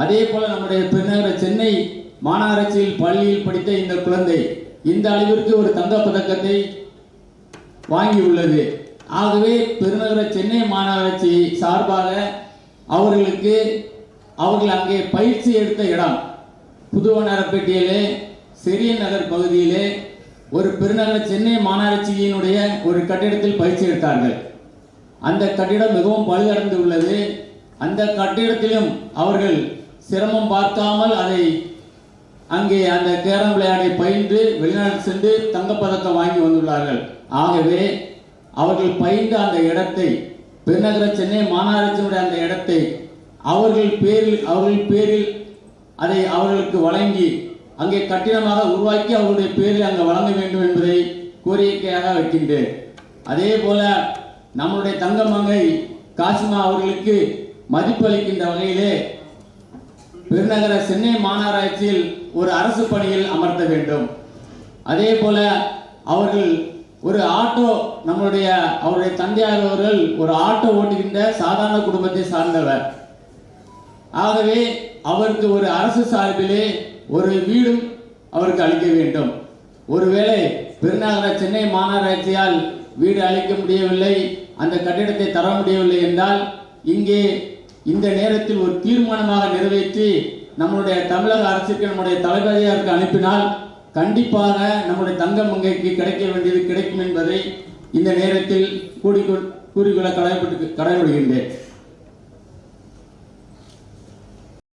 அதே போல நம்முடைய பெருநகர சென்னை மாநகராட்சியில் பள்ளியில் படித்த இந்த குழந்தை இந்த அளவிற்கு ஒரு தங்கப்பதக்கத்தை வாங்கியுள்ளது. ஆகவே பெருநகர சென்னை மாநகராட்சி சார்பாக அவர்கள் அங்கே பயிற்சி எடுத்த இடம் புதுவனரப்பேட்டையிலே செரியன் நகர் பகுதியிலே ஒரு பெருநகர சென்னை மாநகராட்சியினுடைய ஒரு கட்டிடத்தில் பயிற்சி எடுத்தார்கள். அந்த கட்டிடம் மிகவும் பழுதடைந்து உள்ளது. அந்த கட்டிடத்திலும் அவர்கள் சிரமம் பார்க்காமல் அங்கே அந்த கேரம் விளையாட்டை பயின்று வெளிநாடு சென்று தங்கப்பதக்கம் வாங்கி வந்துள்ளார்கள். ஆகவே அவர்கள் பயின்ற அந்த இடத்தை பெருநகர சென்னை மாநகராட்சியினுடைய அந்த இடத்தை அவர்கள் பேரில் அதை அவர்களுக்கு வழங்கி அங்கே கட்டிடமாக உருவாக்கி அவர்களுடைய பேரில் அங்கே வழங்க வேண்டும் என்பதை கோரிக்கையாக வைக்கின்றேன். அதே போல நம்முடைய தங்கமங்கை காசிமா அவர்களுக்கு மதிப்பு அளிக்கின்ற வகையிலே பெருநகர சென்னை மாநகராட்சியில் ஒரு அரசு பணியில் அமர்த்த வேண்டும். அதே போல அவர்கள் ஒரு ஆட்டோ அவருடைய தந்தையார் அவர்கள் ஒரு ஆட்டோ ஓட்டுகின்ற சாதாரண குடும்பத்தை சார்ந்தவர். ஆகவே அவருக்கு ஒரு அரசு சார்பிலே ஒரு வீடும் அவருக்கு அளிக்க வேண்டும். ஒருவேளை பெருநகர சென்னை மாநகராட்சியால் வீடு அளிக்க முடியவில்லை, அந்த கட்டிடத்தை தர முடியவில்லை என்றால் இங்கே இந்த நேரத்தில் ஒரு தீர்மானமாக நிறைவேற்றி நம்முடைய தமிழக அரசுக்கு நம்முடைய தலைவரையாருக்கு அனுப்பினால் கண்டிப்பாக நம்முடைய தங்கமங்கைக்கு கிடைக்க வேண்டியது கிடைக்கும் என்பதை இந்த நேரத்தில் கூறிக்கொள்ள கடமைப்படுகின்றேன்.